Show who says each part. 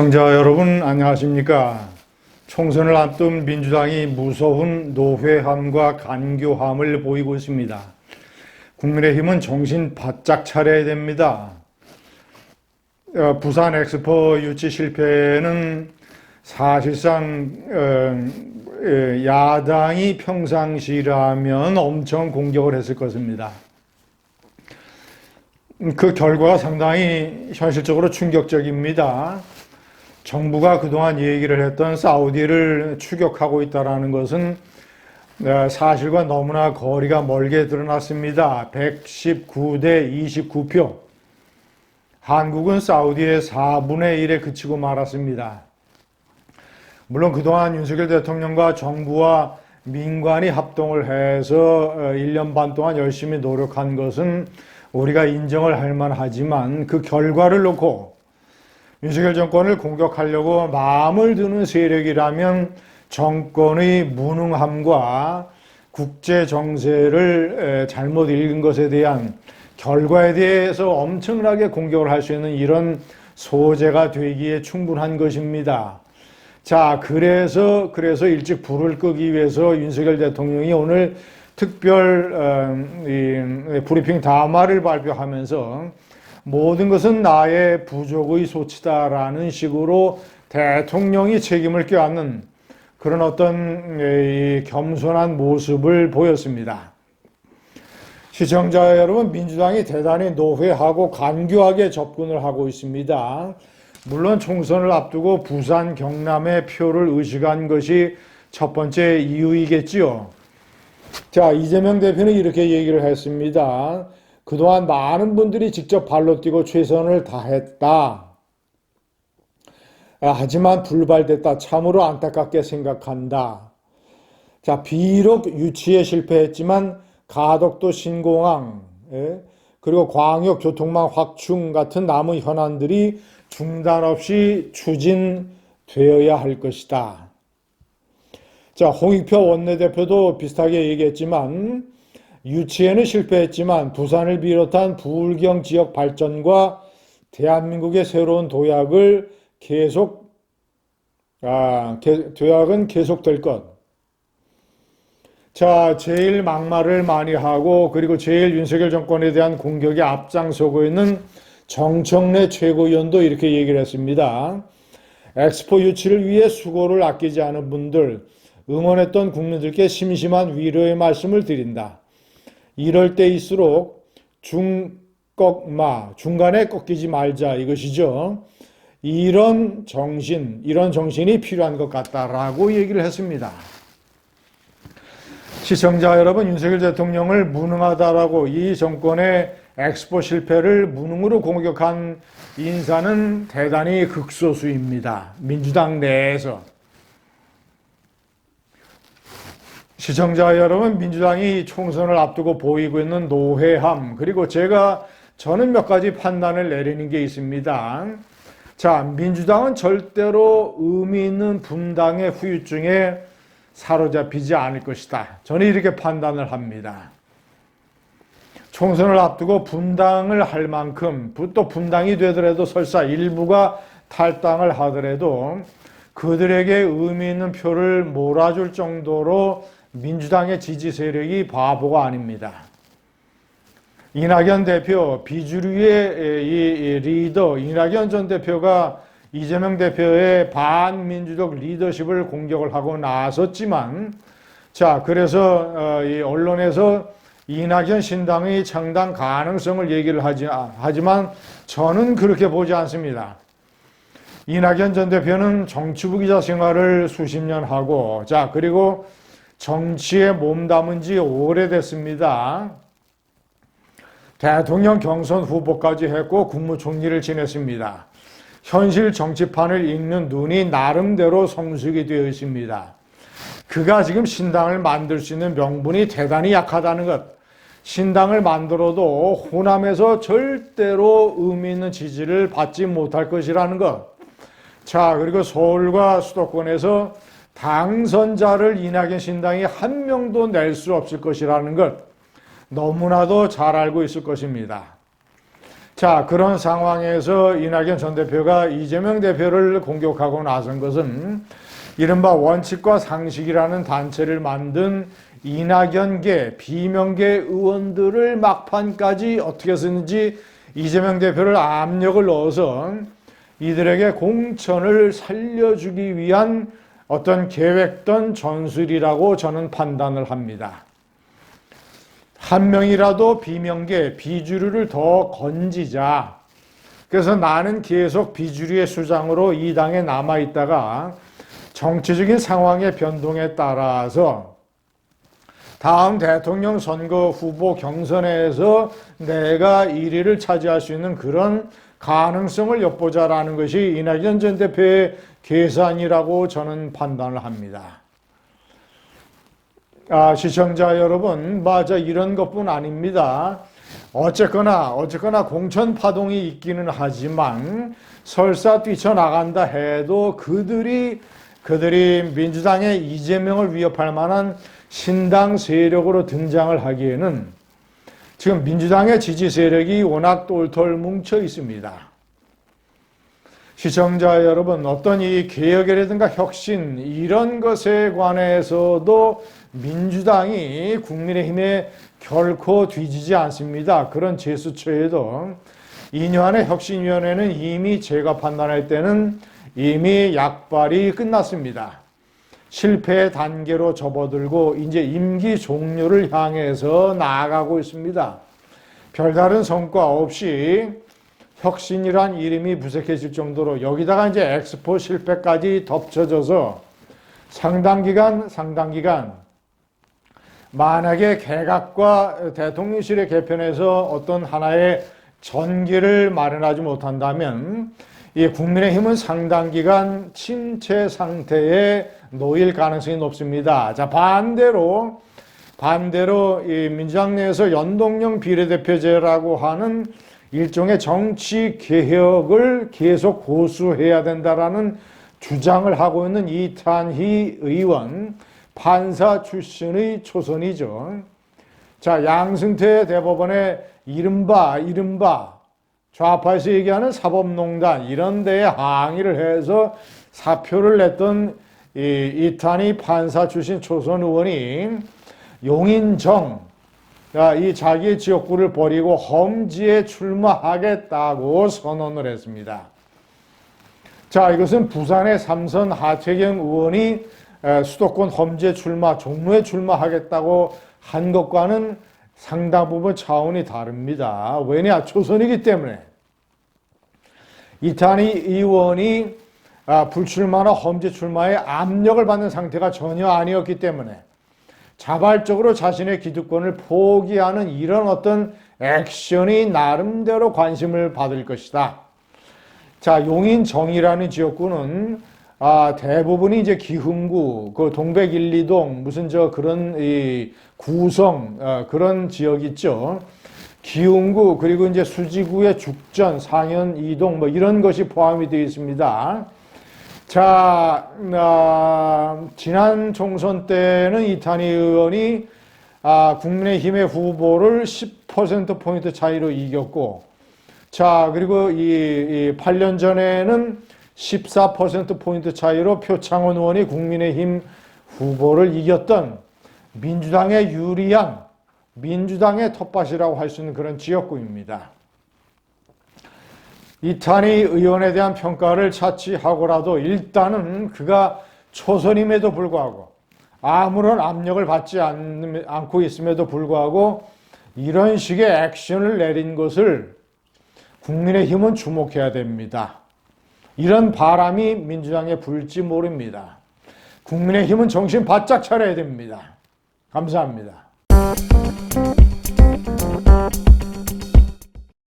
Speaker 1: 시청자 여러분 안녕하십니까? 총선을 앞둔 민주당이 무서운 노회함과 간교함을 보이고 있습니다. 국민의힘은 정신 바짝 차려야 됩니다. 부산 엑스포 유치 실패는 사실상 야당이 평상시라면 엄청 공격을 했을 것입니다. 그 결과가 상당히 현실적으로 충격적입니다. 정부가 그동안 얘기를 했던 사우디를 추격하고 있다는 것은 사실과 너무나 거리가 멀게 드러났습니다. 119대 29표. 한국은 사우디의 4분의 1에 그치고 말았습니다. 물론 그동안 윤석열 대통령과 정부와 민관이 합동을 해서 1년 반 동안 열심히 노력한 것은 우리가 인정을 할 만하지만 그 결과를 놓고 윤석열 정권을 공격하려고 마음을 드는 세력이라면 정권의 무능함과 국제 정세를 잘못 읽은 것에 대한 결과에 대해서 엄청나게 공격을 할 수 있는 이런 소재가 되기에 충분한 것입니다. 자, 그래서 일찍 불을 끄기 위해서 윤석열 대통령이 오늘 특별 브리핑 담화를 발표하면서 모든 것은 나의 부족의 소치다라는 식으로 대통령이 책임을 껴안는 그런 어떤 겸손한 모습을 보였습니다. 시청자 여러분, 민주당이 대단히 노회하고 간교하게 접근을 하고 있습니다. 물론 총선을 앞두고 부산, 경남의 표를 의식한 것이 첫 번째 이유이겠지요. 자, 이재명 대표는 이렇게 얘기를 했습니다. 그동안 많은 분들이 직접 발로 뛰고 최선을 다했다. 하지만 불발됐다. 참으로 안타깝게 생각한다. 자, 비록 유치에 실패했지만 가덕도 신공항, 그리고 광역 교통망 확충 같은 남은 현안들이 중단 없이 추진되어야 할 것이다. 자, 홍익표 원내대표도 비슷하게 얘기했지만 유치에는 실패했지만 부산을 비롯한 부울경 지역 발전과 대한민국의 새로운 도약은 계속될 것. 자, 제일 막말을 많이 하고 그리고 제일 윤석열 정권에 대한 공격에 앞장서고 있는 정청래 최고위원도 이렇게 얘기를 했습니다. 엑스포 유치를 위해 수고를 아끼지 않은 분들, 응원했던 국민들께 심심한 위로의 말씀을 드린다. 이럴 때일수록 중간에 꺾이지 말자 이것이죠. 이런 정신이 필요한 것 같다라고 얘기를 했습니다. 시청자 여러분, 윤석열 대통령을 무능하다라고 이 정권의 엑스포 실패를 무능으로 공격한 인사는 대단히 극소수입니다. 민주당 내에서. 시청자 여러분, 민주당이 총선을 앞두고 보이고 있는 노회함, 그리고 저는 몇 가지 판단을 내리는 게 있습니다. 자, 민주당은 절대로 의미 있는 분당의 후유증에 사로잡히지 않을 것이다. 저는 이렇게 판단을 합니다. 총선을 앞두고 분당을 할 만큼, 또 분당이 되더라도 설사 일부가 탈당을 하더라도 그들에게 의미 있는 표를 몰아줄 정도로 민주당의 지지 세력이 바보가 아닙니다. 이낙연 대표, 비주류의 이 리더, 이낙연 전 대표가 이재명 대표의 반민주적 리더십을 공격을 하고 나섰지만, 자, 그래서 이 언론에서 이낙연 신당의 창당 가능성을 얘기를 하지만 저는 그렇게 보지 않습니다. 이낙연 전 대표는 정치부 기자 생활을 수십 년 하고, 자, 그리고 정치에 몸담은 지 오래됐습니다. 대통령 경선 후보까지 했고 국무총리를 지냈습니다. 현실 정치판을 읽는 눈이 나름대로 성숙이 되어 있습니다. 그가 지금 신당을 만들 수 있는 명분이 대단히 약하다는 것. 신당을 만들어도 호남에서 절대로 의미 있는 지지를 받지 못할 것이라는 것. 자, 그리고 서울과 수도권에서 당선자를 이낙연 신당이 한 명도 낼 수 없을 것이라는 것. 너무나도 잘 알고 있을 것입니다. 자, 그런 상황에서 이낙연 전 대표가 이재명 대표를 공격하고 나선 것은 이른바 원칙과 상식이라는 단체를 만든 이낙연계, 비명계 의원들을 막판까지 어떻게 했는지 이재명 대표를 압력을 넣어서 이들에게 공천을 살려주기 위한 어떤 계획된 전술이라고 저는 판단을 합니다. 한 명이라도 비명계, 비주류를 더 건지자. 그래서 나는 계속 비주류의 수장으로 이 당에 남아있다가 정치적인 상황의 변동에 따라서 다음 대통령 선거 후보 경선에서 내가 1위를 차지할 수 있는 그런 가능성을 엿보자라는 것이 이낙연 전 대표의 계산이라고 저는 판단을 합니다. 시청자 여러분, 맞아, 이런 것뿐 아닙니다. 어쨌거나 공천 파동이 있기는 하지만 설사 뛰쳐나간다 해도 그들이 민주당의 이재명을 위협할 만한 신당 세력으로 등장을 하기에는 지금 민주당의 지지 세력이 워낙 똘똘 뭉쳐 있습니다. 시청자 여러분, 어떤 이 개혁이라든가 혁신 이런 것에 관해서도 민주당이 국민의힘에 결코 뒤지지 않습니다. 그런 제스처에도 2년의 혁신위원회는 이미 제가 판단할 때는 이미 약발이 끝났습니다. 실패의 단계로 접어들고 이제 임기 종료를 향해서 나아가고 있습니다. 별다른 성과 없이 혁신이란 이름이 무색해질 정도로 여기다가 이제 엑스포 실패까지 덮쳐져서 상당 기간 만약에 개각과 대통령실의 개편에서 어떤 하나의 전기를 마련하지 못한다면 이 국민의힘은 상당 기간 침체 상태에 놓일 가능성이 높습니다. 자, 반대로 이 민주당 내에서 연동형 비례대표제라고 하는 일종의 정치 개혁을 계속 고수해야 된다라는 주장을 하고 있는 이탄희 의원, 판사 출신의 초선이죠. 자, 양승태 대법원의 이른바 좌파에서 얘기하는 사법농단 이런 데에 항의를 해서 사표를 냈던 이탄희 판사 출신 초선 의원이 용인정, 이 자기의 지역구를 버리고 험지에 출마하겠다고 선언을 했습니다. 자, 이것은 부산의 삼선 하태경 의원이 수도권 험지에 종로에 출마하겠다고 한 것과는 상당 부분 차원이 다릅니다. 왜냐? 초선이기 때문에. 이탄희 의원이 불출마나 험지 출마에 압력을 받는 상태가 전혀 아니었기 때문에 자발적으로 자신의 기득권을 포기하는 이런 어떤 액션이 나름대로 관심을 받을 것이다. 자, 용인정이라는 지역구는 대부분이 이제 기흥구, 그 동백 1, 2동, 그런 구성, 그런 지역 있죠. 기흥구, 그리고 이제 수지구의 죽전, 상현 2동, 이런 것이 포함이 되어 있습니다. 자, 지난 총선 때는 이탄희 의원이 국민의힘의 후보를 10%포인트 차이로 이겼고, 자, 그리고 이 8년 전에는 14%포인트 차이로 표창원 의원이 국민의힘 후보를 이겼던 민주당에 유리한 민주당의 텃밭이라고 할 수 있는 그런 지역구입니다. 이탄희 의원에 대한 평가를 차치하고라도 일단은 그가 초선임에도 불구하고 아무런 압력을 받지 않고 있음에도 불구하고 이런 식의 액션을 내린 것을 국민의힘은 주목해야 됩니다. 이런 바람이 민주당에 불지 모릅니다. 국민의힘은 정신 바짝 차려야 됩니다. 감사합니다.